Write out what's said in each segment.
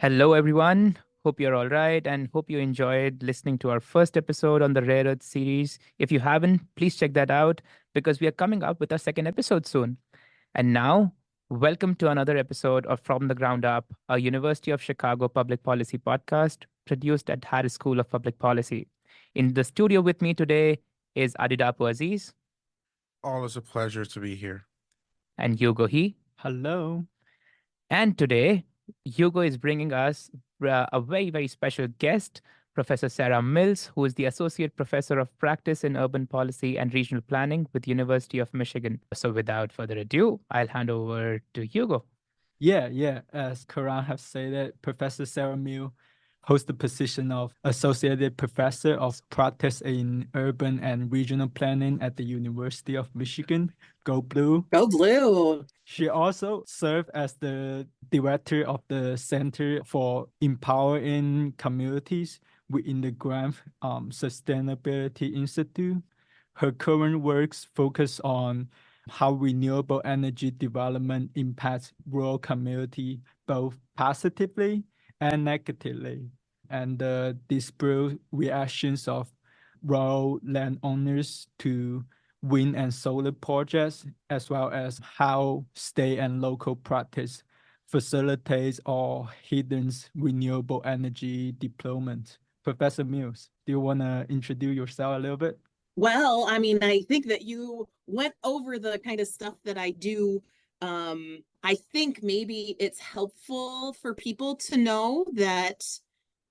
Hello, everyone. Hope you're all right and hope you enjoyed listening to our first episode on the Rare Earth series. If you haven't, please check that out because we are coming up with our second episode soon. And now, welcome to another episode of From the Ground Up, a University of Chicago public policy podcast produced at Harris School of Public Policy. In the studio with me today is Adidapo Aziz Always a pleasure to be here. and Hugo He. Hello. And today, Hugo is bringing us a very, very special guest, Professor Sarah Mills, who is the Associate Professor of Practice in Urban Policy and Regional Planning with University of Michigan. So without further ado, I'll hand over to Hugo. Yeah. As Karan have said, Professor Sarah Mill holds the position of Associated Professor of Practice in Urban and Regional Planning at the University of Michigan. Go Blue. Go Blue. She also served as the director of the Center for Empowering Communities within the Grant Sustainability Institute. Her current works focus on how renewable energy development impacts rural community both positively and negatively, and the disparate reactions of rural landowners to wind and solar projects, as well as how state and local practice facilitates or hinders renewable energy deployment. Professor Mills, do you want to introduce yourself a little bit? Well, I think that you went over the kind of stuff that I do. I think maybe it's helpful for people to know that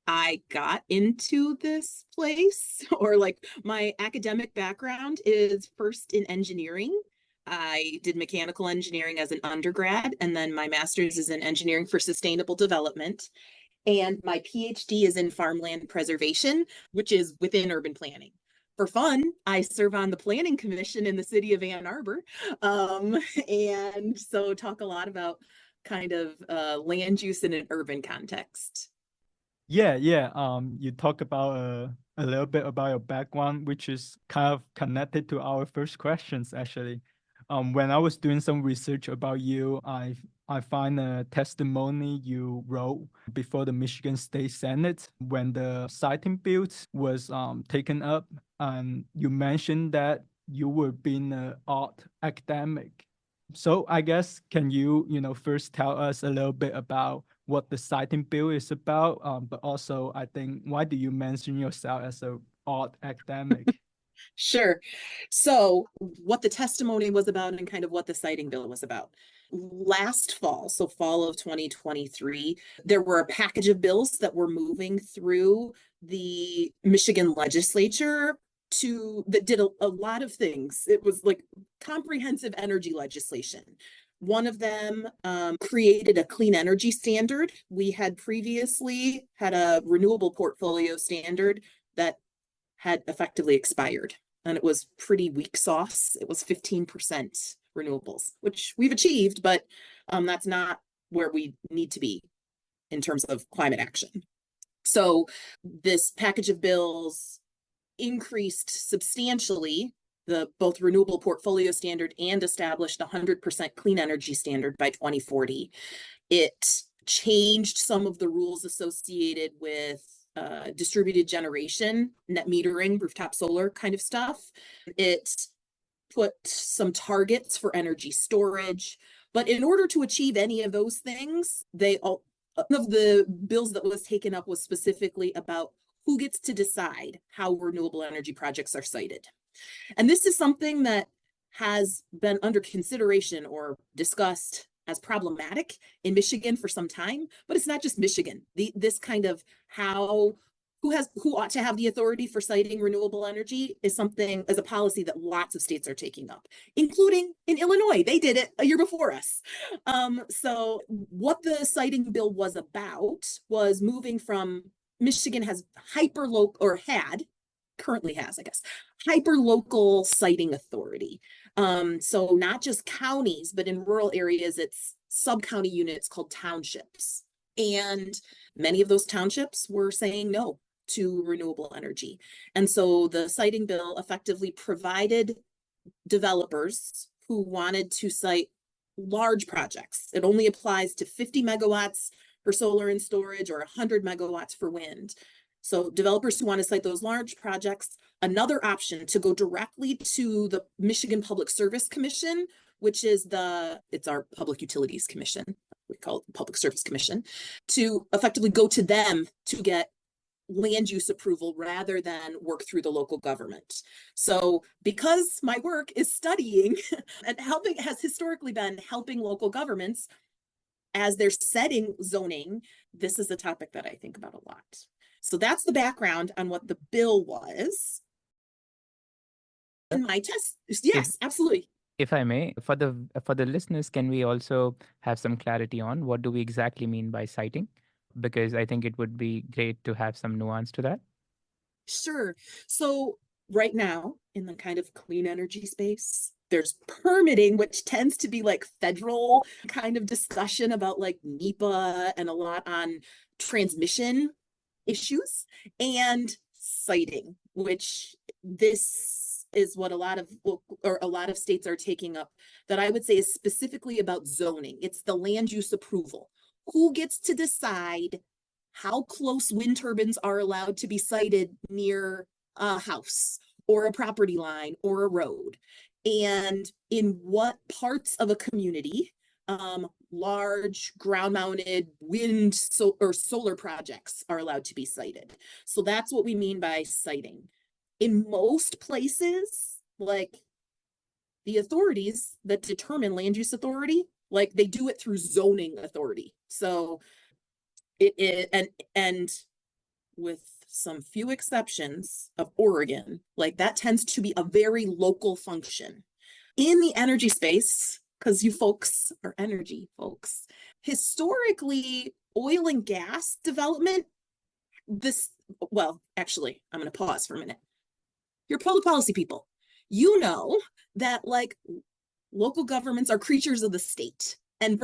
I got into this place, or like my academic background is first in engineering. I did mechanical engineering as an undergrad, and then my master's is in engineering for sustainable development. And my PhD is in farmland preservation, which is within urban planning. For fun, I serve on the planning commission in the city of Ann Arbor. And so talk a lot about kind of land use in an urban context. Yeah. You talk about a little bit about your background, which is kind of connected to our first questions, actually. When I was doing some research about you, I find a testimony you wrote before the Michigan State Senate when the siting bill was taken up, and you mentioned that you were being an art academic. So I guess, can you first tell us a little bit about what the siting bill is about? But also, I think, why do you mention yourself as an art academic? Sure. So what the testimony was about and kind of what the siting bill was about. Last fall, so fall of 2023, there were a package of bills that were moving through the Michigan legislature that did a lot of things. It was like comprehensive energy legislation. One of them created a clean energy standard. We had previously had a renewable portfolio standard that had effectively expired, and it was pretty weak sauce. It was 15% renewables, which we've achieved, but that's not where we need to be in terms of climate action. So this package of bills increased substantially the both renewable portfolio standard and established 100% clean energy standard by 2040. It changed some of the rules associated with distributed generation, net metering, rooftop solar kind of stuff. It put some targets for energy storage. But in order to achieve any of those things, one of the bills that was taken up was specifically about who gets to decide how renewable energy projects are sited. And this is something that has been under consideration or discussed as problematic in Michigan for some time, but it's not just Michigan. This kind of who ought to have the authority for siting renewable energy is something as a policy that lots of states are taking up, including in Illinois. They did it a year before us. So what the siting bill was about was moving from Michigan has currently has, I guess, hyper-local siting authority. So not just counties, but in rural areas, it's sub-county units called townships. And many of those townships were saying no to renewable energy. And so the siting bill effectively provided developers who wanted to site large projects. It only applies to 50 megawatts for solar and storage or 100 megawatts for wind. So developers who want to site those large projects, another option to go directly to the Michigan Public Service Commission, which is it's our Public Utilities Commission, we call it the Public Service Commission, to effectively go to them to get land use approval rather than work through the local government. So because my work is studying and has historically been helping local governments as they're setting zoning, this is a topic that I think about a lot. So that's the background on what the bill was. And my test, yes, absolutely. If I may, for the listeners, can we also have some clarity on what do we exactly mean by siting? Because I think it would be great to have some nuance to that. Sure. So right now in the kind of clean energy space, there's permitting, which tends to be like federal kind of discussion about like NEPA and a lot on transmission issues and siting, which this is what a lot of states are taking up that I would say is specifically about zoning. It's the land use approval. Who gets to decide how close wind turbines are allowed to be sited near a house or a property line or a road? And in what parts of a community, large ground-mounted wind or solar projects are allowed to be sited. So that's what we mean by siting. In most places, like the authorities that determine land use authority, like they do it through zoning authority. So and with some few exceptions of Oregon, like that tends to be a very local function. In the energy space, because you folks are energy folks, historically, oil and gas development, actually, I'm going to pause for a minute. You're public policy people. You know that like local governments are creatures of the state. And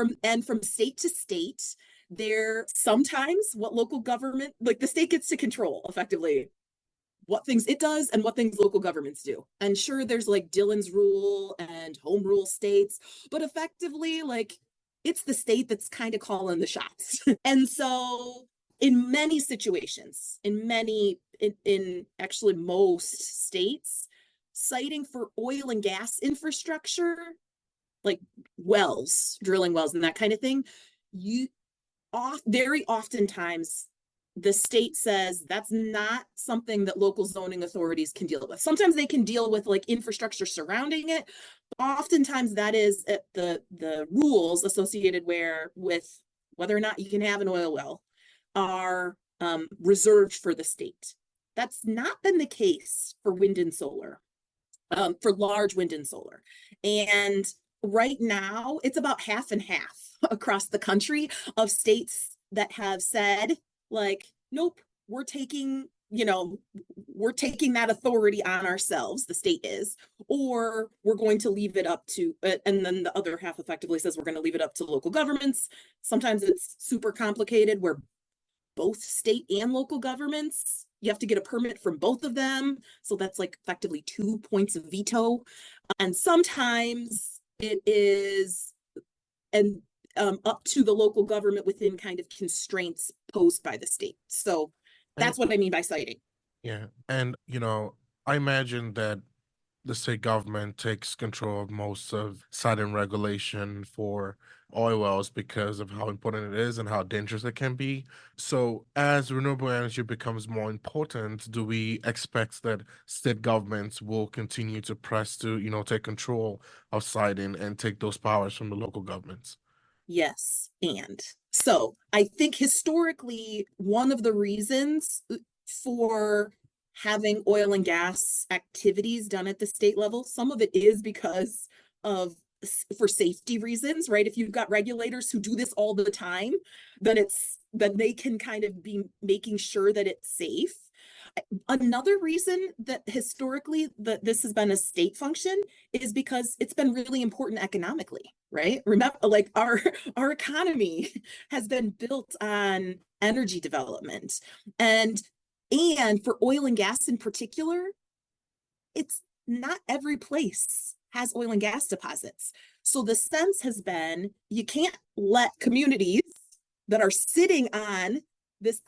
from state to state, they're sometimes what local government, like the state gets to control effectively what things it does and what things local governments do. And sure, there's like Dillon's rule and home rule states, but effectively, like it's the state that's kind of calling the shots. And so in many situations, in actually most states, siting for oil and gas infrastructure, like wells, drilling wells and that kind of thing, very oftentimes the state says that's not something that local zoning authorities can deal with. Sometimes they can deal with like infrastructure surrounding it. Oftentimes that is the rules associated with whether or not you can have an oil well are reserved for the state. That's not been the case for wind and solar, for large wind and solar. And right now it's about half and half across the country of states that have said, like, nope, we're taking that authority on ourselves, the state is, or we're going to leave it up to, and then the other half effectively says we're going to leave it up to local governments. Sometimes it's super complicated where both state and local governments, you have to get a permit from both of them. So that's like effectively 2 points of veto. And sometimes it is, up to the local government within kind of constraints posed by the state. So that's what I mean by siting. Yeah. And, I imagine that the state government takes control of most of siting regulation for oil wells because of how important it is and how dangerous it can be. So as renewable energy becomes more important, do we expect that state governments will continue to press to, take control of siting and take those powers from the local governments? Yes. And so I think historically, one of the reasons for having oil and gas activities done at the state level, some of it is because for safety reasons, right? If you've got regulators who do this all the time, then they can kind of be making sure that it's safe. Another reason that historically that this has been a state function is because it's been really important economically, right? Remember, like our economy has been built on energy development, and for oil and gas in particular, it's not every place has oil and gas deposits. So the sense has been you can't let communities that are sitting on this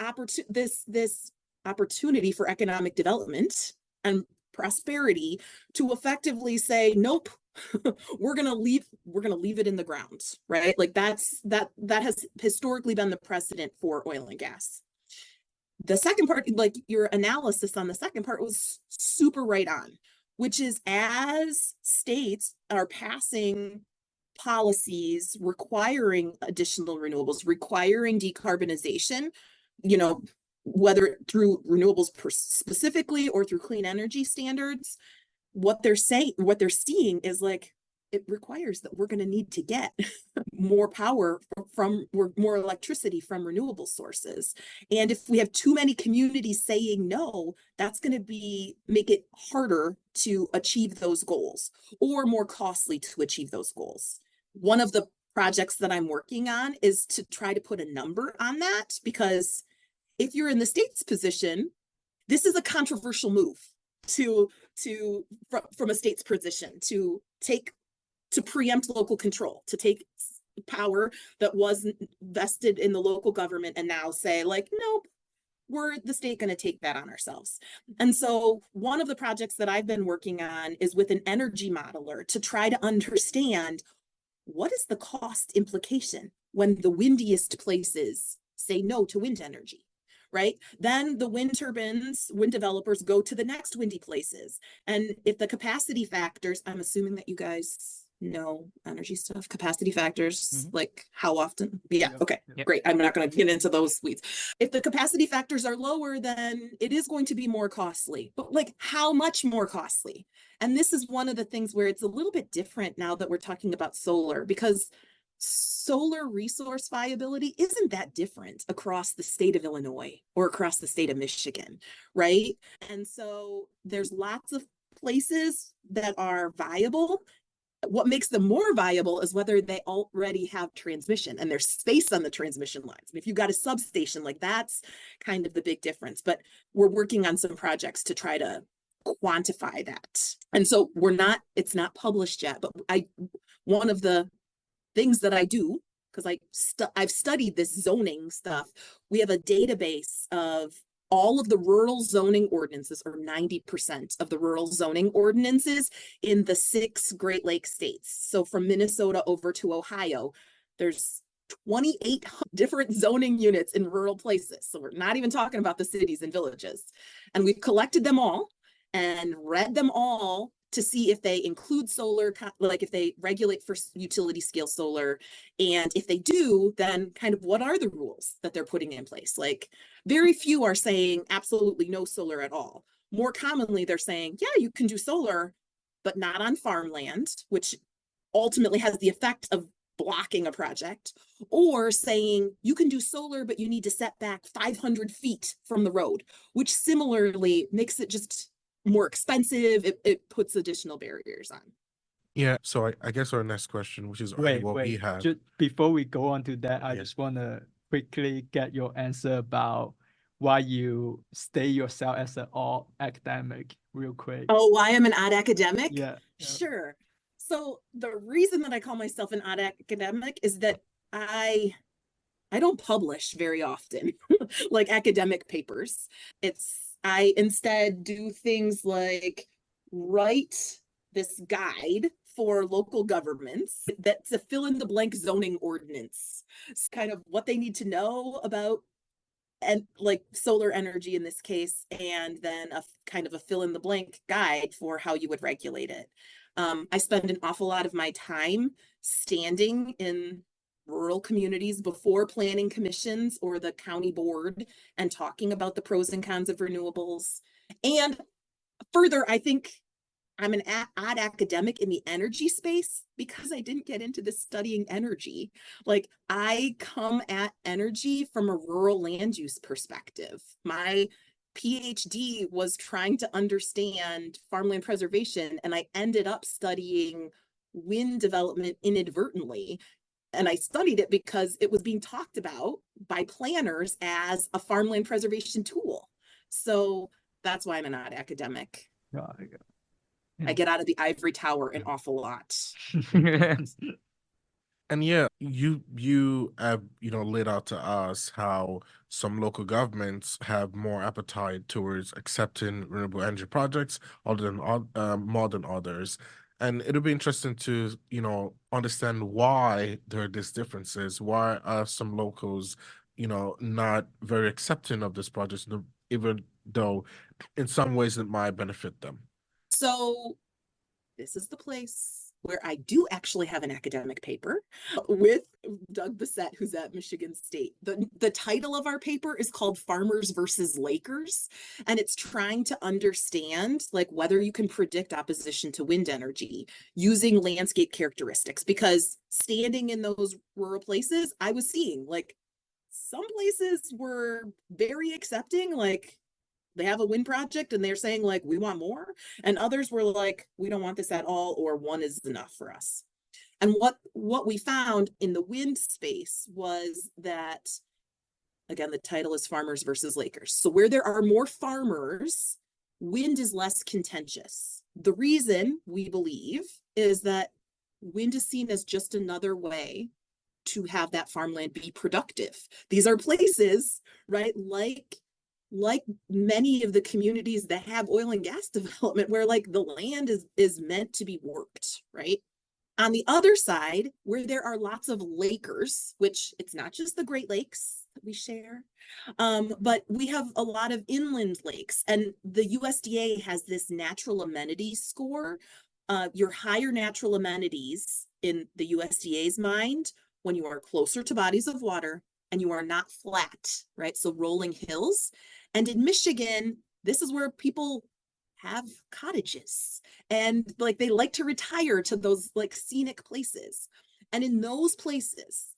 opportunity for economic development and prosperity to effectively say, nope, we're gonna leave it in the ground, right? Like that has historically been the precedent for oil and gas. The second part, like your analysis on the second part, was super right on, which is as states are passing policies requiring additional renewables, requiring decarbonization, whether through renewables specifically or through clean energy standards, what they're seeing is like, it requires that we're going to need to get more power more electricity from renewable sources. And if we have too many communities saying no, that's going to make it harder to achieve those goals, or more costly to achieve those goals. One of the projects that I'm working on is to try to put a number on that, because if you're in the state's position, this is a controversial move from a state's position to preempt local control, to take power that wasn't vested in the local government and now say, like, nope, we're the state going to take that on ourselves. And so one of the projects that I've been working on is with an energy modeler to try to understand, what is the cost implication when the windiest places say no to wind energy, right? Then the wind developers go to the next windy places. And if the capacity factors, I'm assuming that you guys know energy stuff, capacity factors, like how often? Yeah. Okay, great. I'm not going to get into those weeds. If the capacity factors are lower, then it is going to be more costly, but like how much more costly? And this is one of the things where it's a little bit different now that we're talking about solar, because solar resource viability isn't that different across the state of Illinois or across the state of Michigan, right? And so there's lots of places that are viable. What makes them more viable is whether they already have transmission and there's space on the transmission lines. And if you've got a substation, like that's kind of the big difference. But we're working on some projects to try to quantify that. And so it's not published yet, but one of the things that I do, because I've studied this zoning stuff, we have a database of all of the rural zoning ordinances, or 90% of the rural zoning ordinances in the 6 Great Lakes states. So from Minnesota over to Ohio, there's 28 different zoning units in rural places. So we're not even talking about the cities and villages. And we've collected them all and read them all to see if they include solar, like if they regulate for utility scale solar. And if they do, then kind of what are the rules that they're putting in place? Like very few are saying absolutely no solar at all. More commonly, they're saying, yeah, you can do solar, but not on farmland, which ultimately has the effect of blocking a project, or saying you can do solar, but you need to set back 500 feet from the road, which similarly makes it just more expensive. It puts additional barriers on. Yeah, so I guess our next question, which is Wait, we have. just before we go on to that, I Yeah. just want to quickly get your answer about why you stay yourself as an all academic real quick. Oh, why I'm an odd academic? Yeah. Sure. So the reason that I call myself an odd academic is that I don't publish very often, like academic papers. I instead do things like write this guide for local governments that's a fill in the blank zoning ordinance. It's kind of what they need to know about, and like solar energy in this case, and then a kind of a fill in the blank guide for how you would regulate it. I spend an awful lot of my time standing in rural communities before planning commissions or the county board and talking about the pros and cons of renewables. And further, I think I'm an odd academic in the energy space because I didn't get into this studying energy. Like I come at energy from a rural land use perspective. My PhD was trying to understand farmland preservation, and I ended up studying wind development inadvertently. And I studied it because it was being talked about by planners as a farmland preservation tool. So that's why I'm an odd academic. I get out of the ivory tower an awful lot. And yeah, you have, laid out to us how some local governments have more appetite towards accepting renewable energy projects other than more than others. And it'll be interesting to, understand why there are these differences. Why are some locals, not very accepting of this project, even though in some ways it might benefit them? So this is the place where I do actually have an academic paper with Doug Bissett, who's at Michigan State. The title of our paper is called Farmers versus Lakers, and it's trying to understand like whether you can predict opposition to wind energy using landscape characteristics. Because standing in those rural places, I was seeing like some places were very accepting, like they have a wind project and they're saying like we want more, and others were like we don't want this at all, or one is enough for us. And what we found in the wind space was that, again, the title is Farmers versus Lakers, so where there are more farmers, wind is less contentious. The reason, we believe, is that wind is seen as just another way to have that farmland be productive. These are places, right, like many of the communities that have oil and gas development, where like the land is meant to be worked, right? On the other side, where there are lots of lakers, which it's not just the Great Lakes that we share, but we have a lot of inland lakes, and the USDA has this natural amenities score. Your higher natural amenities in the USDA's mind when you are closer to bodies of water and you are not flat, right? So rolling hills. And in Michigan, this is where people have cottages and like they like to retire to those like scenic places. And in those places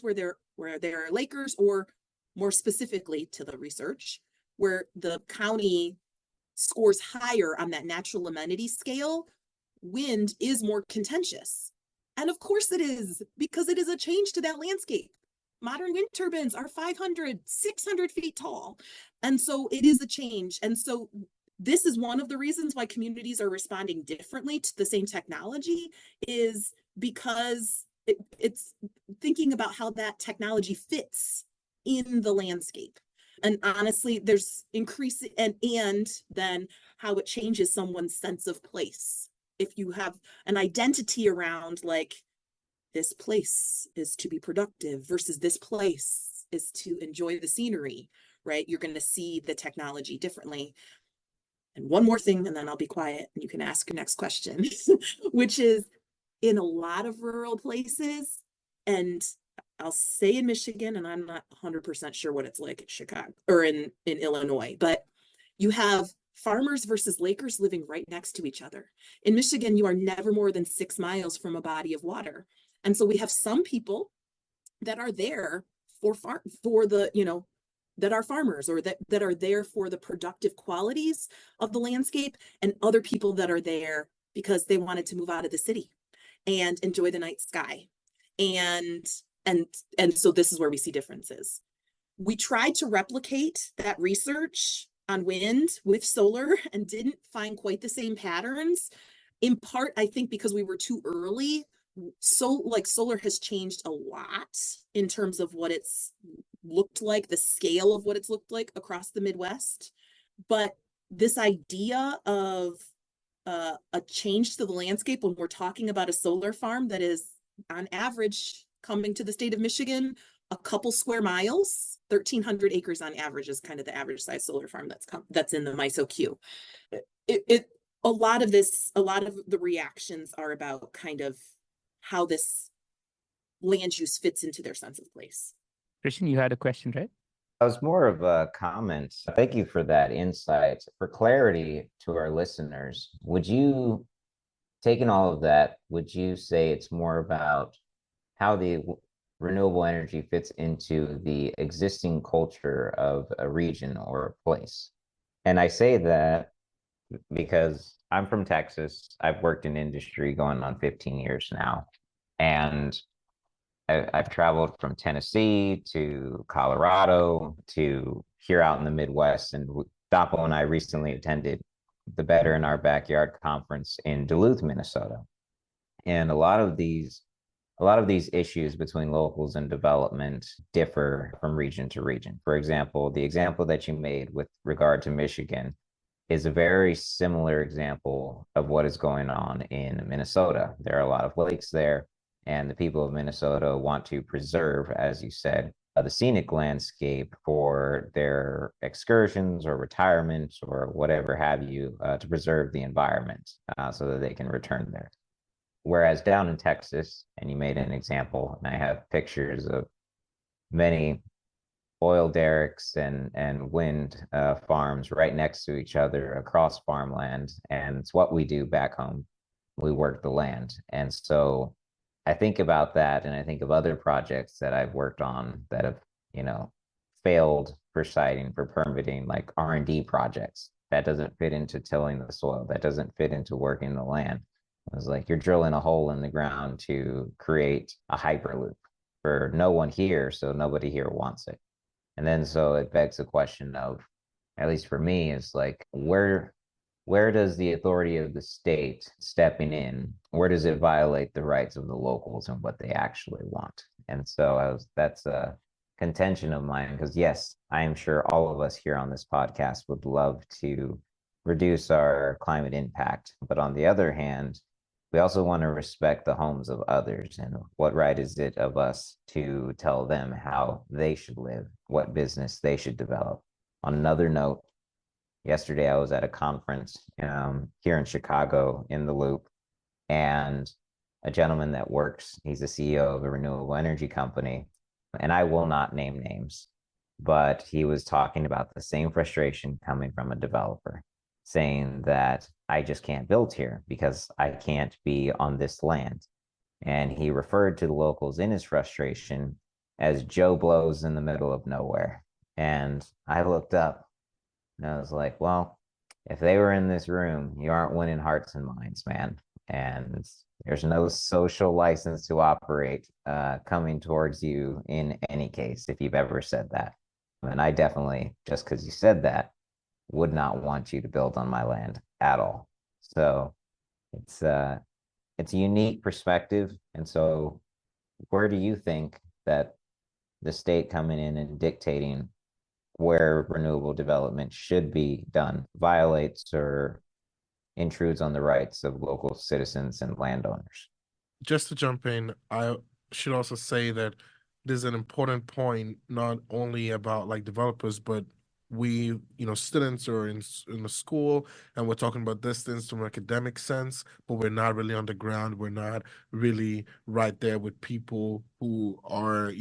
where there are lakers, or more specifically to the research, where the county scores higher on that natural amenity scale, wind is more contentious. And of course it is, because it is a change to that landscape. Modern wind turbines are 500, 600 feet tall. And so it is a change. And so this is one of the reasons why communities are responding differently to the same technology, is because it's thinking about how that technology fits in the landscape. And honestly, there's increasing, and then how it changes someone's sense of place. If you have an identity around like, this place is to be productive versus this place is to enjoy the scenery, right? You're going to see the technology differently. And one more thing, and then I'll be quiet and you can ask your next question, which is in a lot of rural places, and I'll say in Michigan, and I'm not 100% sure what it's like in Chicago or in Illinois, but you have farmers versus lakers living right next to each other. In Michigan, you are never more than 6 miles from a body of water. And so we have some people that are there for the, that are farmers, or that are there for the productive qualities of the landscape, and other people that are there because they wanted to move out of the city and enjoy the night sky. And so this is where we see differences. We tried to replicate that research on wind with solar and didn't find quite the same patterns, in part, I think, because we were too early. So like solar has changed a lot in terms of what it's looked like, the scale of what it's looked like across the Midwest. But this idea of a change to the landscape, when we're talking about a solar farm that is on average coming to the state of Michigan a couple square miles, 1,300 acres on average is kind of the average size solar farm that's in the MISO queue. A lot of the reactions are about kind of how this land use fits into their sense of place. Christian, you had a question, right? That was more of a comment. Thank you for that insight. For clarity to our listeners, taking all of that, would you say it's more about how the renewable energy fits into the existing culture of a region or a place? And I say that because I'm from Texas. I've worked in industry going on 15 years now. And I've traveled from Tennessee to Colorado to here out in the Midwest. And Dapo and I recently attended the Better in Our Backyard conference in Duluth, Minnesota. And a lot of these a lot of these issues between locals and development differ from region to region. For example, the example that you made with regard to Michigan is a very similar example of what is going on in Minnesota. There are a lot of lakes there, and the people of Minnesota want to preserve, as you said, the scenic landscape for their excursions or retirement or whatever have you, to preserve the environment so that they can return there. Whereas down in Texas, and you made an example, and I have pictures of many oil derricks and wind farms right next to each other across farmland. And it's what we do back home. We work the land. And so I think about that, and I think of other projects that I've worked on that have, failed for siting, for permitting, like R&D projects. That doesn't fit into tilling the soil. That doesn't fit into working the land. It was like you're drilling a hole in the ground to create a hyperloop for no one here, so nobody here wants it. And then so it begs the question of, at least for me, is like where does the authority of the state stepping in, where does it violate the rights of the locals and what they actually want? And so that's a contention of mine, because yes, I am sure all of us here on this podcast would love to reduce our climate impact. But on the other hand, we also want to respect the homes of others, and what right is it of us to tell them how they should live, what business they should develop. On another note, yesterday I was at a conference here in Chicago in the Loop, and a gentleman that works, he's the CEO of a renewable energy company, and I will not name names, but he was talking about the same frustration coming from a developer, saying that I just can't build here because I can't be on this land. And he referred to the locals in his frustration as Joe Blows in the middle of nowhere. And I looked up and I was like, well, if they were in this room, you aren't winning hearts and minds, man. And there's no social license to operate coming towards you in any case, if you've ever said that. And I definitely, just because you said that, would not want you to build on my land at all. So it's a unique perspective. And so where do you think that the state coming in and dictating where renewable development should be done violates or intrudes on the rights of local citizens and landowners? Just to jump in, I should also say that there's an important point, not only about like developers, but we, students are in the school, and we're talking about distance from an academic sense, but we're not really on the ground. We're not really right there with people who are,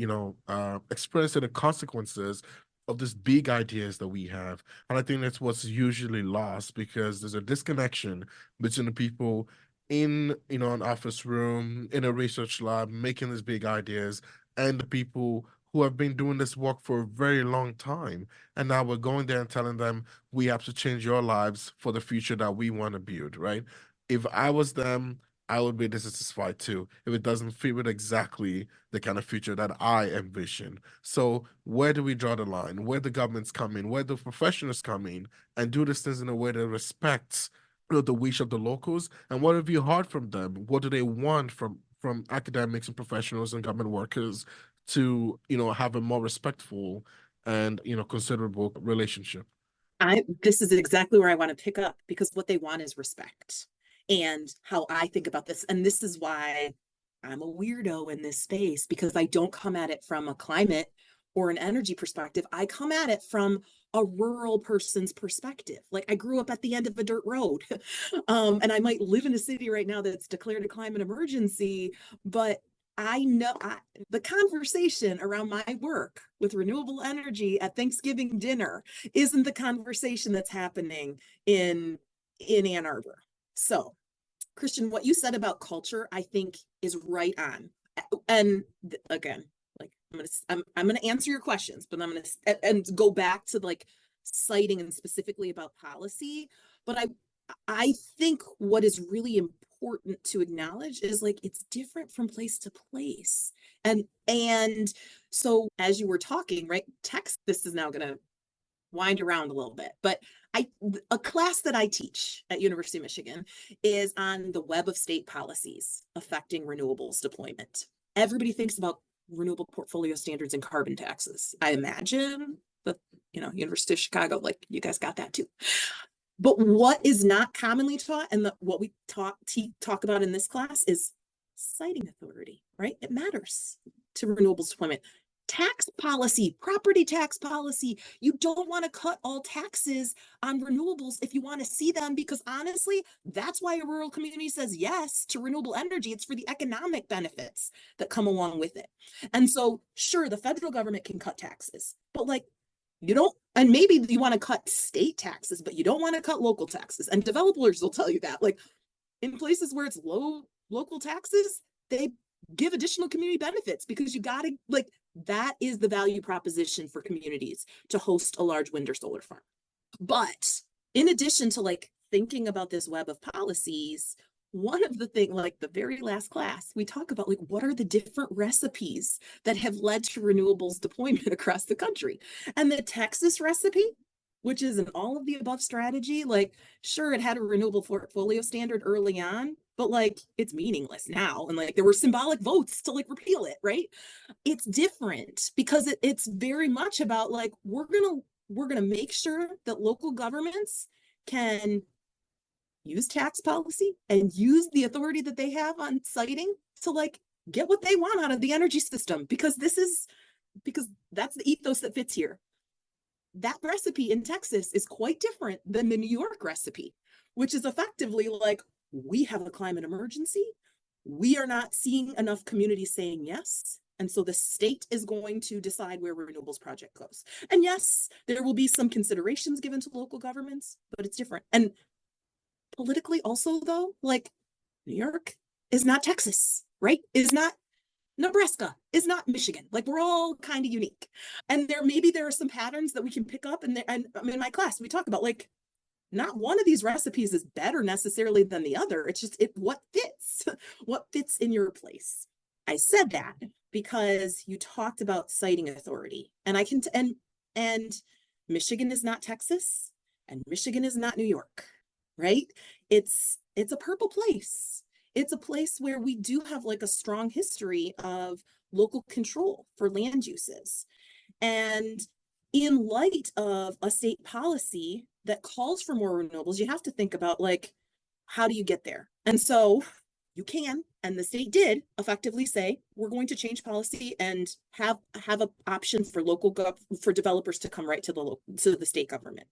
experiencing the consequences of these big ideas that we have. And I think that's what's usually lost, because there's a disconnection between the people in, an office room, in a research lab, making these big ideas, and the people who have been doing this work for a very long time. And now we're going there and telling them, we have to change your lives for the future that we want to build, right? If I was them, I would be dissatisfied too, if it doesn't fit with exactly the kind of future that I envision. So where do we draw the line? Where the governments come in, where the professionals come in, and do these things in a way that respects the wish of the locals, and what have you heard from them? What do they want from academics and professionals and government workers to have a more respectful and considerable relationship? This is exactly where I want to pick up, because what they want is respect. And how I think about this, and this is why I'm a weirdo in this space, because I don't come at it from a climate or an energy perspective. I come at it from a rural person's perspective. Like, I grew up at the end of a dirt road, and I might live in a city right now that's declared a climate emergency, but I know the conversation around my work with renewable energy at Thanksgiving dinner isn't the conversation that's happening in Ann Arbor. So, Christian, what you said about culture, I think, is right on. And again, like, I'm gonna answer your questions, but I'm gonna and go back to like citing and specifically about policy. But I think what is really important to acknowledge is, like, it's different from place to place. And so as you were talking, right, this is now gonna wind around a little bit, but a class that I teach at University of Michigan is on the web of state policies affecting renewables deployment. everybody thinks about renewable portfolio standards and carbon taxes. I imagine that, University of Chicago, like you guys got that too. But what is not commonly taught, and what we talk about in this class, is siting authority, right? It matters to renewables deployment. Tax policy, property tax policy. You don't want to cut all taxes on renewables if you want to see them, because honestly, that's why a rural community says yes to renewable energy. It's for the economic benefits that come along with it. And so, sure, the federal government can cut taxes, but like, you don't, and maybe you want to cut state taxes, but you don't want to cut local taxes. And developers will tell you that, like, in places where it's low local taxes, they give additional community benefits, because you got to, like, that is the value proposition for communities to host a large wind or solar farm. But in addition to like thinking about this web of policies, one of the things, like the very last class, we talk about like what are the different recipes that have led to renewables deployment across the country. And the Texas recipe, which is an all of the above strategy, like sure, it had a renewable portfolio standard early on, but like it's meaningless now. And like there were symbolic votes to like repeal it, right? It's different because it's very much about like we're gonna make sure that local governments can use tax policy and use the authority that they have on siting to like get what they want out of the energy system, because that's the ethos that fits here. That recipe in Texas is quite different than the New York recipe, which is effectively like, we have a climate emergency. We are not seeing enough communities saying yes. And so the state is going to decide where renewables project goes. And yes, there will be some considerations given to local governments, but it's different. And politically also though, like New York is not Texas, right? Is not Nebraska, is not Michigan. Like we're all kind of unique. And there are some patterns that we can pick up. And in my class, we talk about like, not one of these recipes is better necessarily than the other. It's just what fits in your place. I said that because you talked about siting authority, and and Michigan is not Texas, and Michigan is not New York, right? It's a purple place. It's a place where we do have like a strong history of local control for land uses. And in light of a state policy that calls for more renewables, you have to think about like, how do you get there? And so you can, and the state did effectively say, we're going to change policy and have an option for for developers to come right to the state government.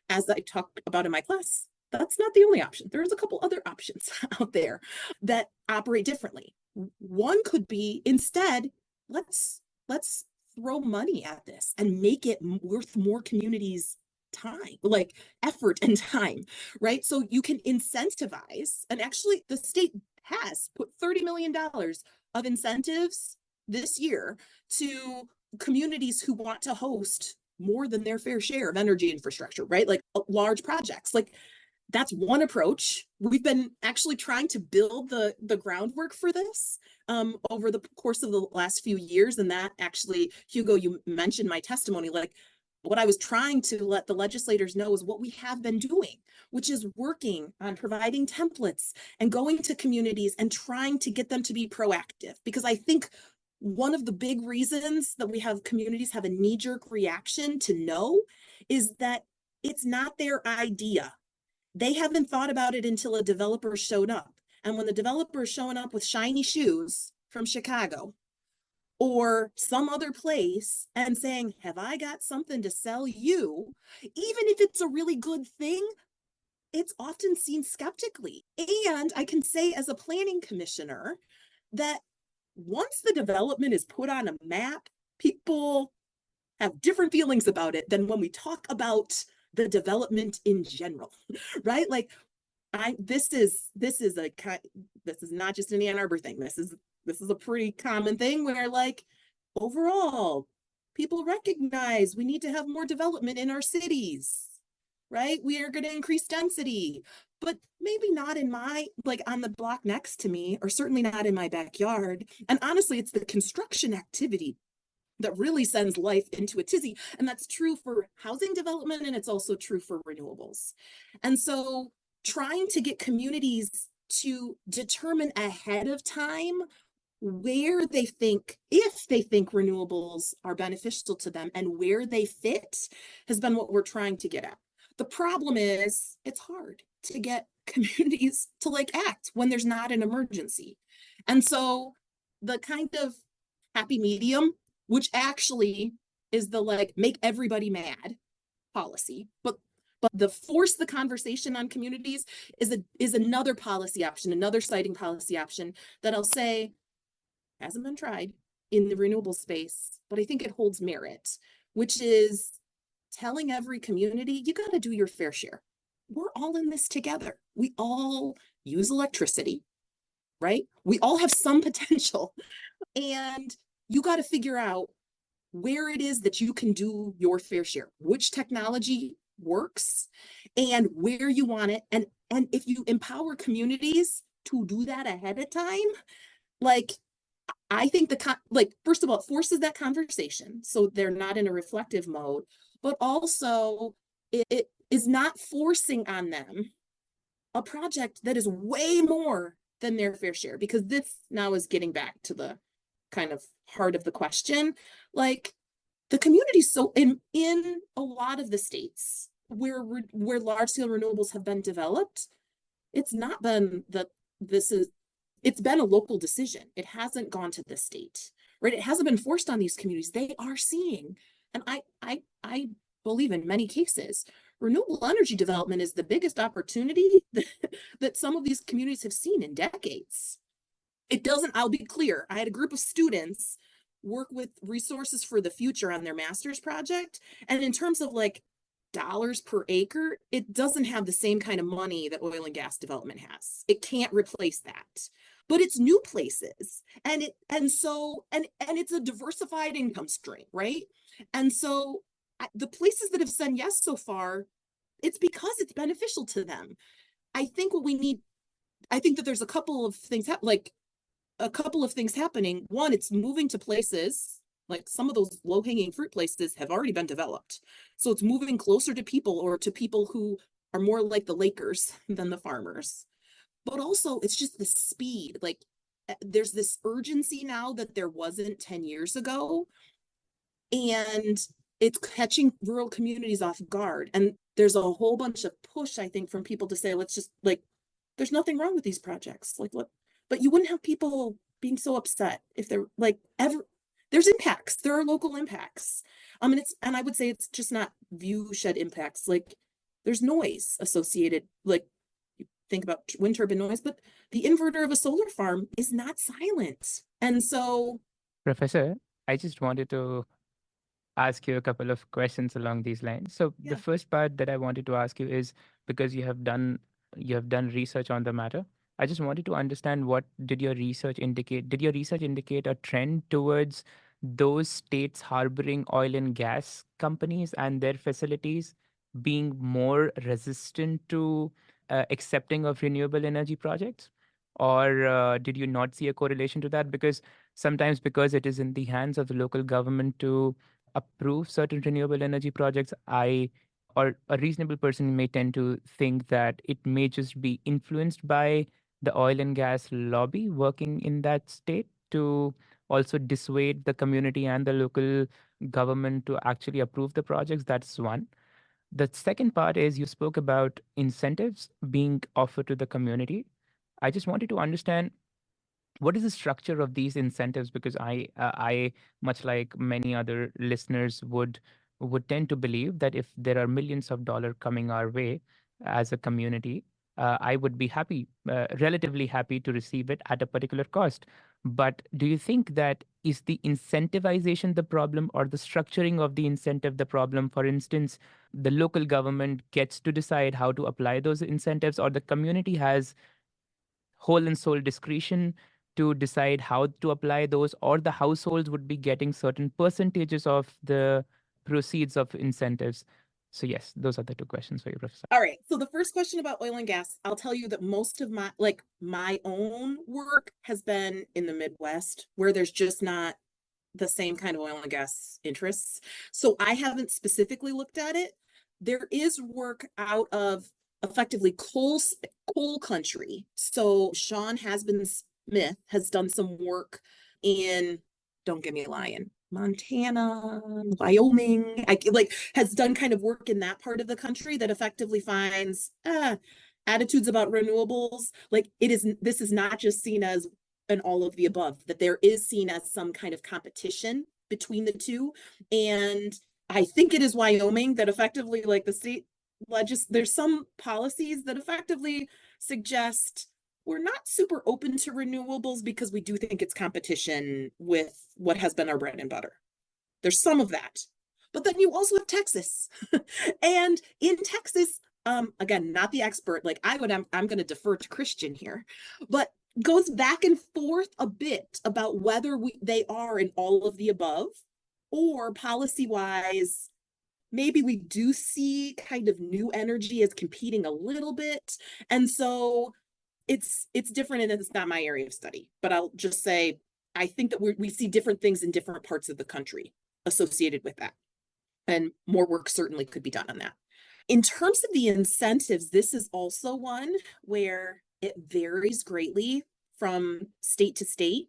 As I talked about in my class, that's not the only option. There's a couple other options out there that operate differently. One could be, instead, let's throw money at this and make it worth more communities' time, like effort and time, right? So you can incentivize, and actually the state has put $30 million of incentives this year to communities who want to host more than their fair share of energy infrastructure, right? Like large projects. Like that's one approach. We've been actually trying to build the groundwork for this over the course of the last few years. And that actually, Hugo, you mentioned my testimony, like what I was trying to let the legislators know is what we have been doing, which is working on providing templates and going to communities and trying to get them to be proactive. Because I think one of the big reasons that we have communities have a knee-jerk reaction to no is that it's not their idea. They haven't thought about it until a developer showed up. And when the developer is showing up with shiny shoes from Chicago or some other place and saying, have I got something to sell you? Even if it's a really good thing, it's often seen skeptically. And I can say as a planning commissioner that once the development is put on a map, people have different feelings about it than when we talk about the development in general, right? Like this is not just an Ann Arbor thing. This is a pretty common thing where like overall people recognize we need to have more development in our cities, right? We are going to increase density, but maybe not in like on the block next to me, or certainly not in my backyard. And honestly, it's the construction activity that really sends life into a tizzy. And that's true for housing development, and it's also true for renewables. And so trying to get communities to determine ahead of time where they think, if they think renewables are beneficial to them and where they fit has been what we're trying to get at. The problem is it's hard to get communities to like act when there's not an emergency. And so the kind of happy medium, which actually is the like make everybody mad policy, but the force the conversation on communities is another policy option, another siting policy option that I'll say hasn't been tried in the renewable space, but I think it holds merit, which is telling every community, you got to do your fair share. We're all in this together. We all use electricity, right? We all have some potential, and you got to figure out where it is that you can do your fair share, which technology works and where you want it. And if you empower communities to do that ahead of time, like I think first of all, it forces that conversation so they're not in a reflective mode, but also it is not forcing on them a project that is way more than their fair share, because this now is getting back to the kind of heart of the question. Like the community, so in a lot of the states where large scale renewables have been developed, it's not been that it's been a local decision. It hasn't gone to the state, right? It hasn't been forced on these communities. They are seeing, and I believe in many cases, renewable energy development is the biggest opportunity that some of these communities have seen in decades. It doesn't, I'll be clear, I had a group of students work with Resources for the Future on their master's project. And in terms of like dollars per acre, it doesn't have the same kind of money that oil and gas development has. It can't replace that. But it's new places. And it's a diversified income stream, right? And so the places that have said yes so far, it's because it's beneficial to them. I think that there's a couple of things happening. One, it's moving to places, like some of those low-hanging fruit places have already been developed. So it's moving closer to people, or to people who are more like the Lakers than the farmers. But also it's just the speed. Like there's this urgency now that there wasn't 10 years ago. And it's catching rural communities off guard. And there's a whole bunch of push, I think, from people to say, let's just like, there's nothing wrong with these projects. Like what? But you wouldn't have people being so upset if they're like there's impacts. There are local impacts. And I would say it's just not viewshed impacts. Like there's noise associated. Like you think about wind turbine noise, but the inverter of a solar farm is not silent. And so, Professor, I just wanted to ask you a couple of questions along these lines. So Yeah. the first part that I wanted to ask you is, because you have done research on the matter, I just wanted to understand, what did your research indicate? Did your research indicate a trend towards those states harboring oil and gas companies and their facilities being more resistant to accepting of renewable energy projects? Or did you not see a correlation to that? Because sometimes, because it is in the hands of the local government to approve certain renewable energy projects, or a reasonable person may tend to think that it may just be influenced by the oil and gas lobby working in that state to also dissuade the community and the local government to actually approve the projects. That's one. The second part is, you spoke about incentives being offered to the community. I just wanted to understand, what is the structure of these incentives? Because I, much like many other listeners, would tend to believe that if there are millions of dollars coming our way as a community, I would be happy, relatively happy, to receive it at a particular cost. But do you think that is the incentivization the problem, or the structuring of the incentive the problem? For instance, the local government gets to decide how to apply those incentives, or the community has whole and sole discretion to decide how to apply those, or the households would be getting certain percentages of the proceeds of incentives? So yes, those are the two questions for you, Professor. all right. So the first question about oil and gas, I'll tell you that most of my own work has been in the Midwest, where there's just not the same kind of oil and gas interests. So I haven't specifically looked at it. There is work out of effectively coal country. So Sean has been Smith has done some work in, don't get me lying, Montana, Wyoming, has done kind of work in that part of the country that effectively finds attitudes about renewables. Like this is not just seen as an all of the above, that there is seen as some kind of competition between the two. And I think it is Wyoming that effectively, like the state there's some policies that effectively suggest we're not super open to renewables because we do think it's competition with what has been our bread and butter. There's some of that. But then you also have Texas. And in Texas, again, not the expert, like I'm going to defer to Christian here, but goes back and forth a bit about whether they are in all of the above, or policy-wise, maybe we do see kind of new energy as competing a little bit. And so it's different, and it's not my area of study, but I'll just say, I think that we see different things in different parts of the country associated with that. And more work certainly could be done on that. In terms of the incentives, this is also one where it varies greatly from state to state.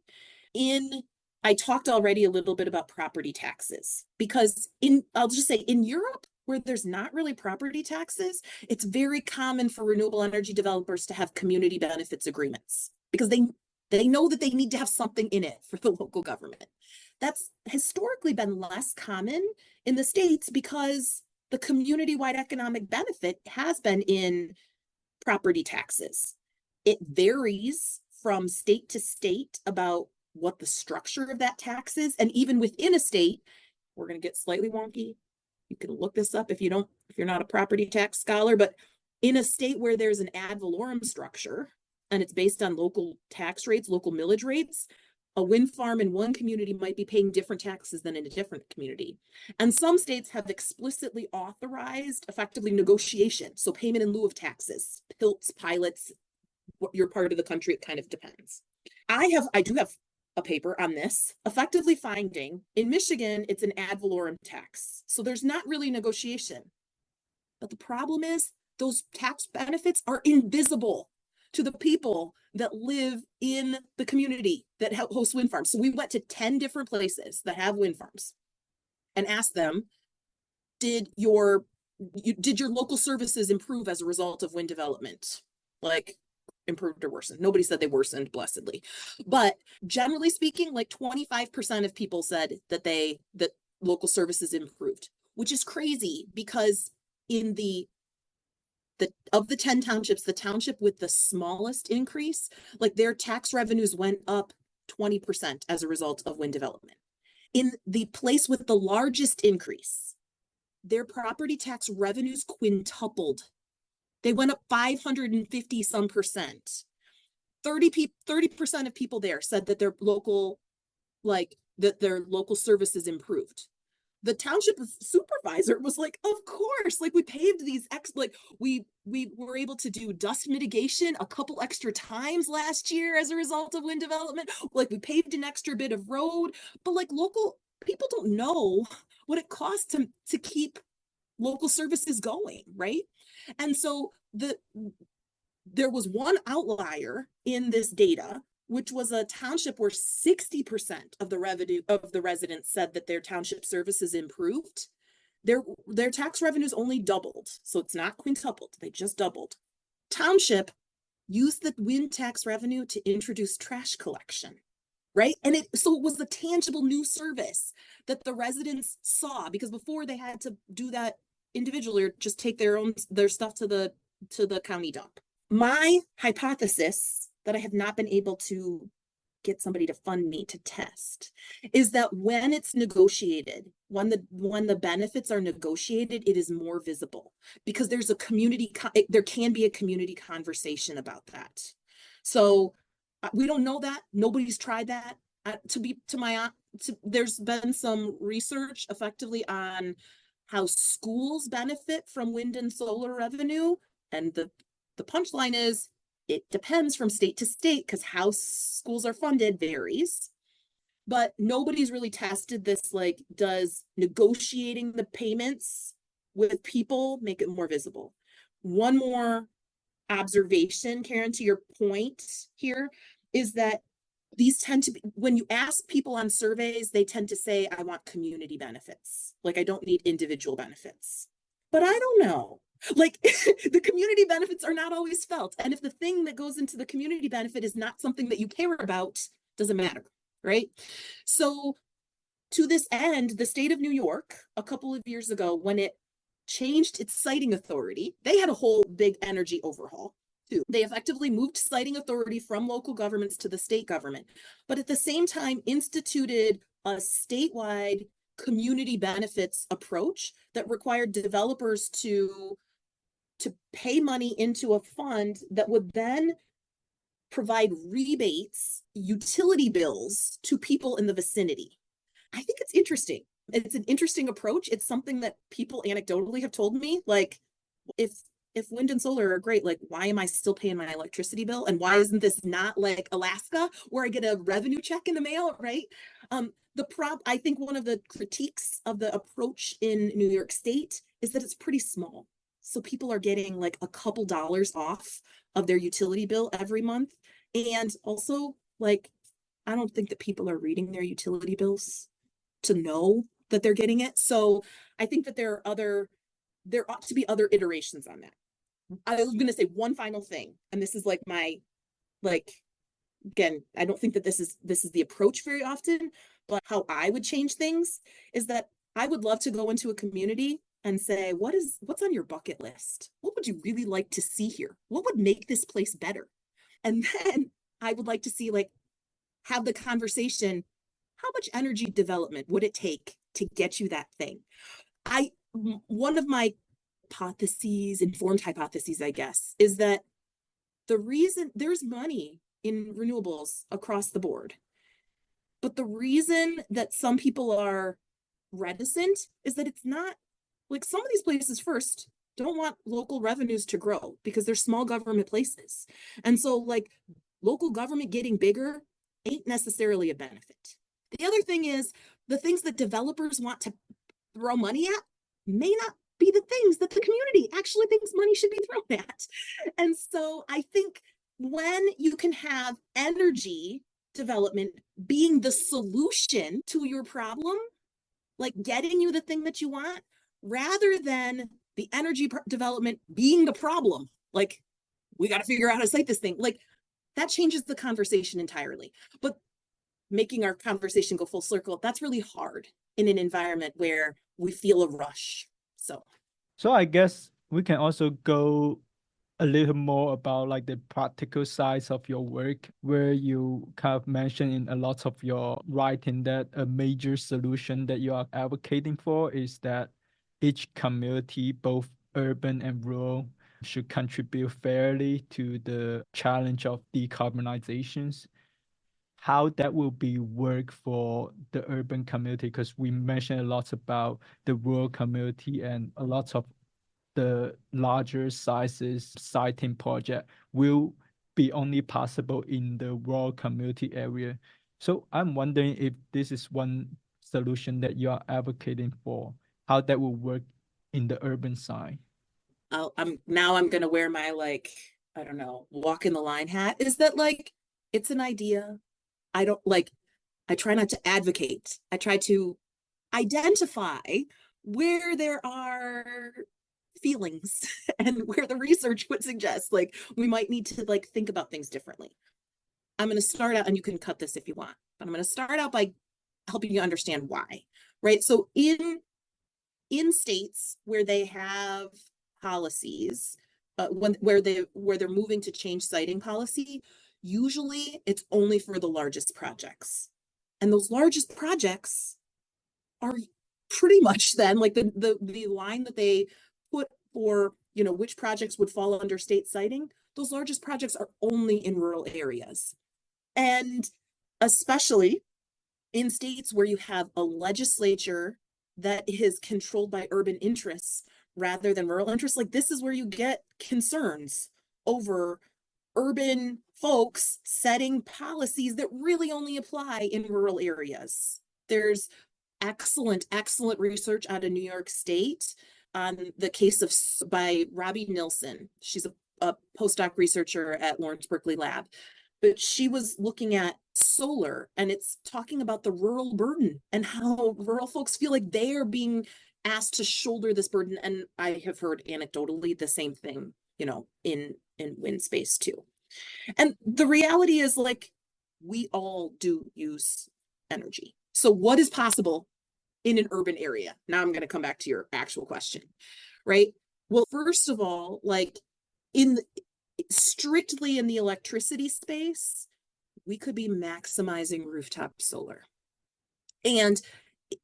I talked already a little bit about property taxes, because I'll just say in Europe, where there's not really property taxes, it's very common for renewable energy developers to have community benefits agreements, because they know that they need to have something in it for the local government. That's historically been less common in the States because the community-wide economic benefit has been in property taxes. It varies from state to state about what the structure of that tax is. And even within a state, we're going to get slightly wonky. You can look this up if you're not a property tax scholar, but in a state where there's an ad valorem structure and it's based on local tax rates, local millage rates, a wind farm in one community might be paying different taxes than in a different community. And some states have explicitly authorized effectively negotiation. So payment in lieu of taxes, PILTs, pilots, what your part of the country, it kind of depends. I do have a paper on this, effectively finding in Michigan, it's an ad valorem tax. So there's not really negotiation. But the problem is those tax benefits are invisible to the people that live in the community that host wind farms. So we went to 10 different places that have wind farms and asked them, did your local services improve as a result of wind development? Like, improved or worsened? Nobody said they worsened, blessedly. But generally speaking, like 25% of people said that local services improved, which is crazy, because in of the 10 townships, the township with the smallest increase, like their tax revenues went up 20% as a result of wind development. In the place with the largest increase, their property tax revenues quintupled. They went up 550 some percent. 30% of people there said that their local services improved. The township supervisor was like, of course, like we paved these we were able to do dust mitigation a couple extra times last year as a result of wind development. Like we paved an extra bit of road, but like local people don't know what it costs to keep local services going, right? And so there was one outlier in this data, which was a township where 60% of the revenue of the residents said that their township services improved. Their tax revenues only doubled. So it's not quintupled, they just doubled. Township used the wind tax revenue to introduce trash collection, right? And so it was a tangible new service that the residents saw, because before they had to do that individually or just take their stuff to the county dump. My hypothesis that I have not been able to get somebody to fund me to test is that when it's negotiated, when the benefits are negotiated, it is more visible, because there's there can be a community conversation about that. So we don't know that. Nobody's tried that. There's been some research effectively on how schools benefit from wind and solar revenue. And the punchline is, it depends from state to state, because how schools are funded varies. But nobody's really tested this, like, does negotiating the payments with people make it more visible? One more observation, Karen, to your point here. is that these tend to be, when you ask people on surveys, they tend to say, I want community benefits. Like, I don't need individual benefits. But I don't know. Like, the community benefits are not always felt. And if the thing that goes into the community benefit is not something that you care about, doesn't matter, right? So to this end, the state of New York, a couple of years ago, when it changed its siting authority, they had a whole big energy overhaul too. They effectively moved siting authority from local governments to the state government, but at the same time instituted a statewide community benefits approach that required developers to pay money into a fund that would then provide rebates, utility bills to people in the vicinity. I think it's interesting. It's an interesting approach. It's something that people anecdotally have told me, like, if wind and solar are great, like, why am I still paying my electricity bill? And why isn't this not like Alaska, where I get a revenue check in the mail, right? I think one of the critiques of the approach in New York State is that it's pretty small. So people are getting like a couple dollars off of their utility bill every month. And also, like, I don't think that people are reading their utility bills to know that they're getting it. So I think that there ought to be other iterations on that. I was going to say one final thing, and this is like again, I don't think that this is the approach very often, but how I would change things is that I would love to go into a community and say, what's on your bucket list? What would you really like to see here? What would make this place better? And then I would like to see, like, have the conversation, how much energy development would it take to get you that thing? One of my informed hypotheses, I guess, is that the reason there's money in renewables across the board, but the reason that some people are reticent is that it's not, like, some of these places first don't want local revenues to grow because they're small government places. And so, like, local government getting bigger ain't necessarily a benefit. The other thing is, the things that developers want to throw money at may not be the things that the community actually thinks money should be thrown at. And so I think when you can have energy development being the solution to your problem, like getting you the thing that you want, rather than the energy development being the problem, like, we got to figure out how to site this thing, like, that changes the conversation entirely. But making our conversation go full circle, that's really hard in an environment where we feel a rush. So I guess we can also go a little more about like the practical sides of your work, where you kind of mentioned in a lot of your writing that a major solution that you are advocating for is that each community, both urban and rural, should contribute fairly to the challenge of decarbonizations. How that will be work for the urban community, because we mentioned a lot about the rural community, and a lot of the larger sizes siting project will be only possible in the rural community area. So I'm wondering if this is one solution that you are advocating for, how that will work in the urban side. I'm going to wear my, like, I don't know, walk in the line hat. Is that, like, it's an idea. I try not to advocate. I try to identify where there are feelings and where the research would suggest, like, we might need to, like, think about things differently. I'm going to start out, and you can cut this if you want, but I'm going to start out by helping you understand why, right? So in states where they have policies, where they're moving to change siting policy, usually it's only for the largest projects. And those largest projects are pretty much then, like, the line that they put for, you know, which projects would fall under state siting, those largest projects are only in rural areas. And especially in states where you have a legislature that is controlled by urban interests rather than rural interests, like, this is where you get concerns over urban folks setting policies that really only apply in rural areas. There's excellent research out of New York State on the case by Robbie Nilsson. She's a postdoc researcher at Lawrence Berkeley Lab. but she was looking at solar, and it's talking about the rural burden and how rural folks feel like they are being asked to shoulder this burden. And I have heard anecdotally the same thing, in wind space too. And the reality is, like, we all do use energy. So what is possible in an urban area? Now I'm going to come back to your actual question, right? Well, first of all, like, strictly in the electricity space, we could be maximizing rooftop solar. And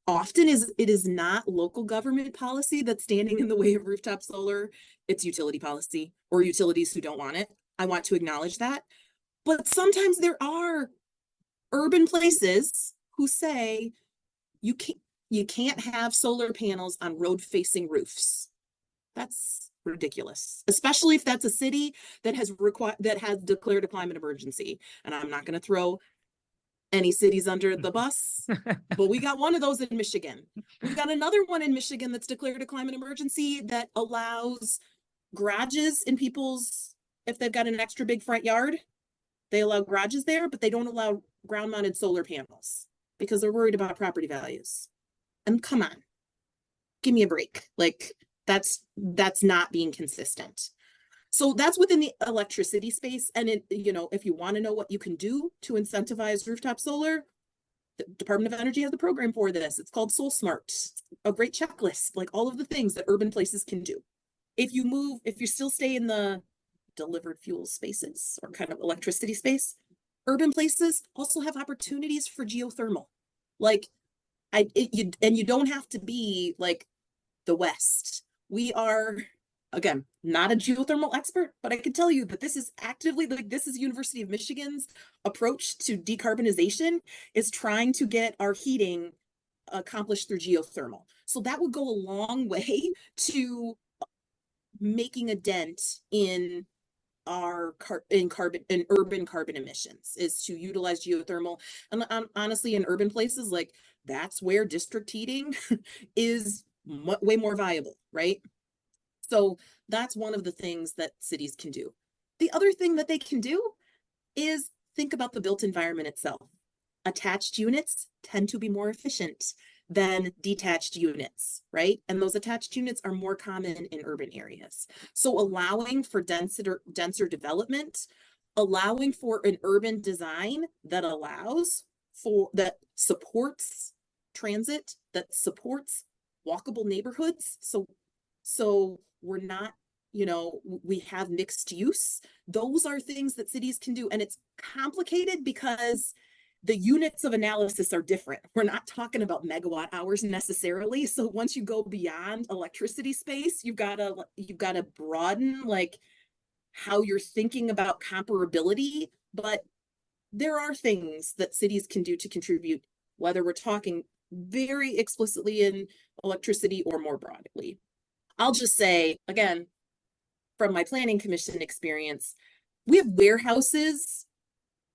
often it is not local government policy that's standing in the way of rooftop solar. It's utility policy or utilities who don't want it. I want to acknowledge that. But sometimes there are urban places who say you can't have solar panels on road-facing roofs. That's ridiculous, especially if that's a city that has declared a climate emergency. And I'm not going to throw any cities under the bus, but we got one of those in Michigan. We got another one in Michigan that's declared a climate emergency that allows garages in people's, if they've got an extra big front yard, they allow garages there, but they don't allow ground-mounted solar panels because they're worried about property values. And come on, give me a break. Like, that's not being consistent. So that's within the electricity space. And if you want to know what you can do to incentivize rooftop solar, the Department of Energy has a program for this. It's called Soul Smart, a great checklist, like all of the things that urban places can do. If you still stay in the delivered fuel spaces or kind of electricity space, urban places also have opportunities for geothermal. Like, you don't have to be like the West. We are, again, not a geothermal expert, but I can tell you that this is actively, like, this is University of Michigan's approach to decarbonization, is trying to get our heating accomplished through geothermal. So that would go a long way to making a dent in our urban carbon emissions, is to utilize geothermal. And honestly, in urban places, like, that's where district heating is way more viable, right? So that's one of the things that cities can do. The other thing that they can do is think about the built environment itself. Attached units tend to be more efficient than detached units, right? And those attached units are more common in urban areas. So allowing for denser development, allowing for an urban design that that supports transit, that supports walkable neighborhoods. So we're not, we have mixed use. Those are things that cities can do. And it's complicated because the units of analysis are different. We're not talking about megawatt hours necessarily. So once you go beyond electricity space, you've got to broaden, like, how you're thinking about comparability. But there are things that cities can do to contribute, whether we're talking very explicitly in electricity or more broadly. I'll just say, again, from my planning commission experience, we have warehouses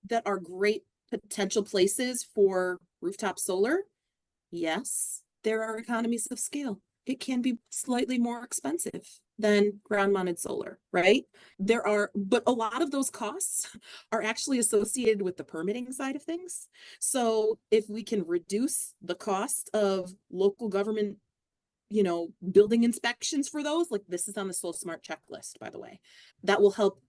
that are great potential places for rooftop solar. Yes, there are economies of scale. It can be slightly more expensive than ground-mounted solar, right? But a lot of those costs are actually associated with the permitting side of things. So if we can reduce the cost of local government, building inspections for those, like, this is on the Soul Smart checklist, by the way, that will help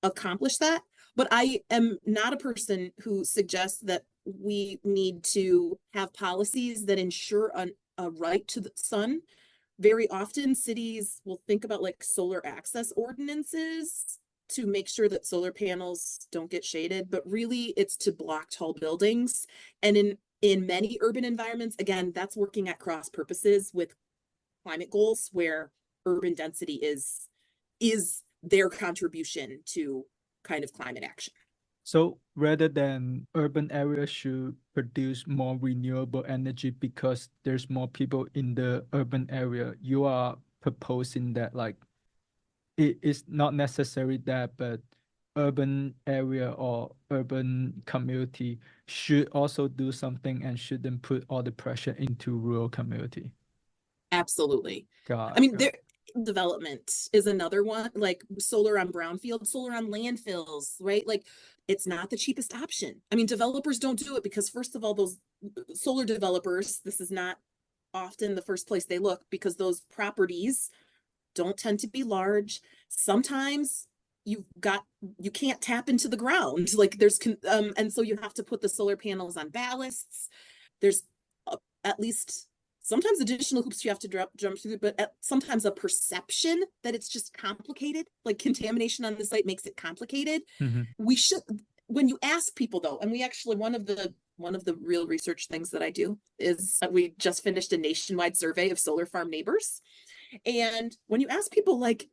accomplish that. But I am not a person who suggests that we need to have policies that ensure a right to the sun. Very often cities will think about, like, solar access ordinances to make sure that solar panels don't get shaded, but really it's to block tall buildings. And in many urban environments, again, that's working at cross purposes with climate goals, where urban density is their contribution to kind of climate action. So rather than urban areas should produce more renewable energy because there's more people in the urban area, you are proposing that, like, it is not necessary that, but urban area or urban community should also do something and shouldn't put all the pressure into rural community. Absolutely. God. I mean, development is another one, like solar on brownfield, solar on landfills, right? Like it's not the cheapest option. I mean, developers don't do it because first of all, those solar developers, this is not often the first place they look because those properties don't tend to be large. Sometimes you can't tap into the ground. Like there's, and so you have to put the solar panels on ballasts. There's at least sometimes additional hoops you have to jump through, but sometimes a perception that it's just complicated, like contamination on the site makes it complicated. We should, when you ask people though, and we actually, one of the real research things that I do is we just finished a nationwide survey of solar farm neighbors. And when you ask people like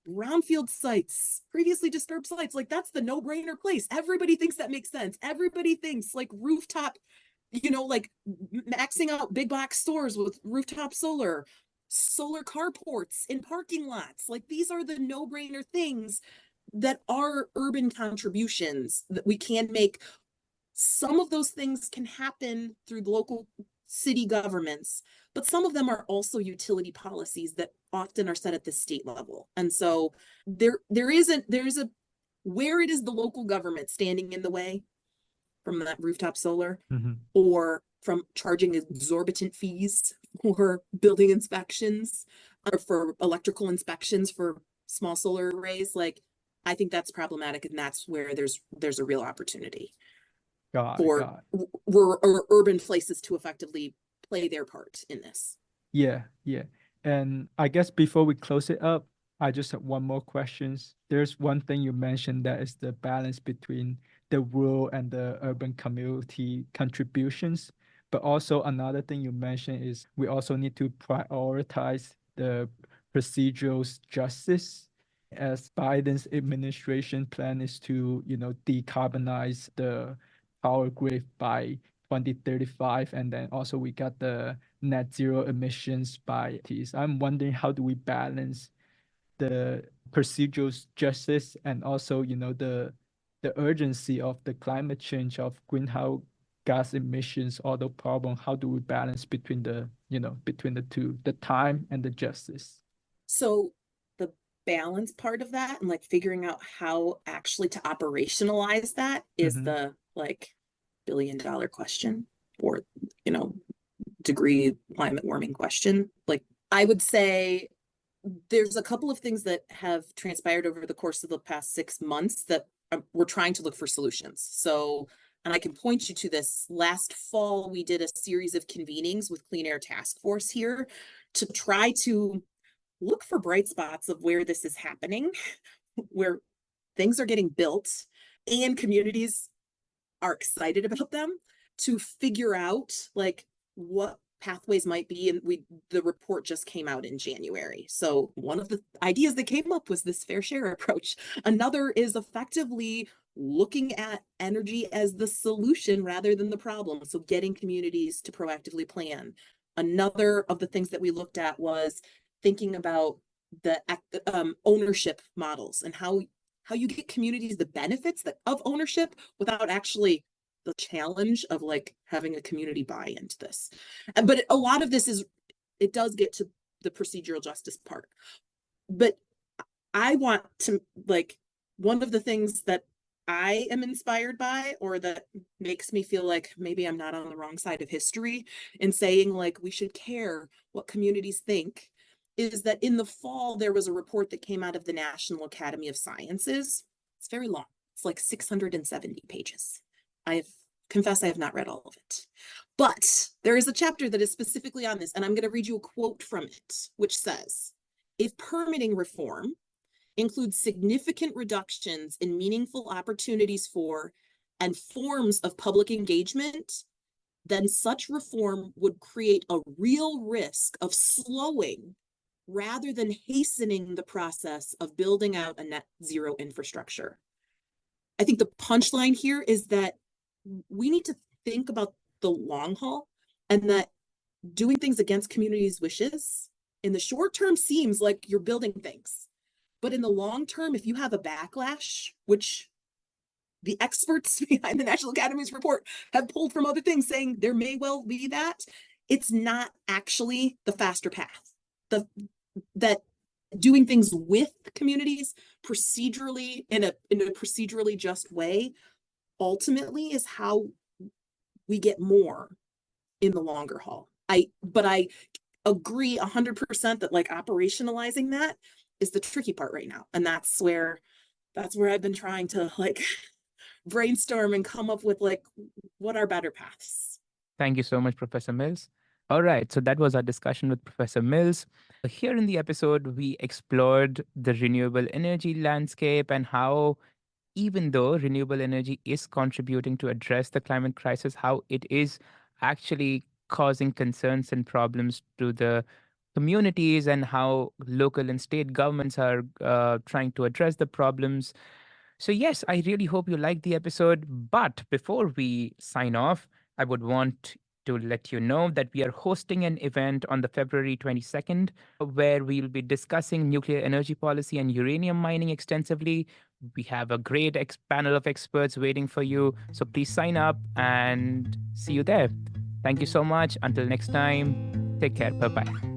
brownfield sites, previously disturbed sites, like that's the no-brainer place. Everybody thinks that makes sense. Everybody thinks like rooftop, like maxing out big box stores with rooftop solar carports in parking lots. Like these are the no-brainer things that are urban contributions that we can make. Some of those things can happen through local city governments, but some of them are also utility policies that often are set at the state level. And so there's a where it is the local government standing in the way from that rooftop solar or from charging exorbitant fees for building inspections or for electrical inspections for small solar arrays. Like I think that's problematic, and that's where there's a real opportunity for urban places to effectively play their part in this. Yeah. And I guess before we close it up, I just have one more question. There's one thing you mentioned that is the balance between the rural and the urban community contributions. But also another thing you mentioned is we also need to prioritize the procedural justice, as Biden's administration plan is to, decarbonize the power grid by 2035, and then also we got the net zero emissions by these. I'm wondering, how do we balance the procedural justice and also the urgency of the climate change, of greenhouse gas emissions, all the problem? How do we balance between the two, the time and the justice? So the balance part of that and like figuring out how actually to operationalize that is the like $1 billion question, or degree climate warming question. Like I would say there's a couple of things that have transpired over the course of the past 6 months that we're trying to look for solutions. So, and I can point you to this. Last fall, we did a series of convenings with Clean Air Task Force here to try to look for bright spots of where this is happening, where things are getting built and communities are excited about them, to figure out like what pathways might be. And the report just came out in January. So one of the ideas that came up was this fair share approach. Another is effectively looking at energy as the solution rather than the problem. So getting communities to proactively plan. Another of the things that we looked at was thinking about the ownership models and how you get communities the benefits of ownership without actually the challenge of like having a community buy into this. But a lot of this it does get to the procedural justice part. But I want to, like, one of the things that I am inspired by, or that makes me feel like maybe I'm not on the wrong side of history in saying like we should care what communities think, is that in the fall, there was a report that came out of the National Academy of Sciences. It's very long. It's like 670 pages. I confess I have not read all of it. But there is a chapter that is specifically on this, and I'm going to read you a quote from it, which says, if permitting reform includes significant reductions in meaningful opportunities for and forms of public engagement, then such reform would create a real risk of slowing rather than hastening the process of building out a net zero infrastructure. I think the punchline here is that we need to think about the long haul, and that doing things against communities' wishes in the short term seems like you're building things. But in the long term, if you have a backlash, which the experts behind the National Academy's report have pulled from other things saying there may well be that, it's not actually the faster path. That doing things with communities procedurally in a procedurally just way ultimately is how we get more in the longer haul. But I agree 100% that like operationalizing that is the tricky part right now. And that's where I've been trying to like brainstorm and come up with like what are better paths. Thank you so much, Professor Mills. All right, so that was our discussion with Professor Mills. Here in the episode, we explored the renewable energy landscape and how, even though renewable energy is contributing to address the climate crisis, how it is actually causing concerns and problems to the communities, and how local and state governments are trying to address the problems. So, yes, I really hope you liked the episode. But before we sign off, I would want to let you know that we are hosting an event on the February 22nd where we'll be discussing nuclear energy policy and uranium mining extensively. We have a great panel of experts waiting for you. So please sign up and see you there. Thank you so much. Until next time, take care. Bye bye.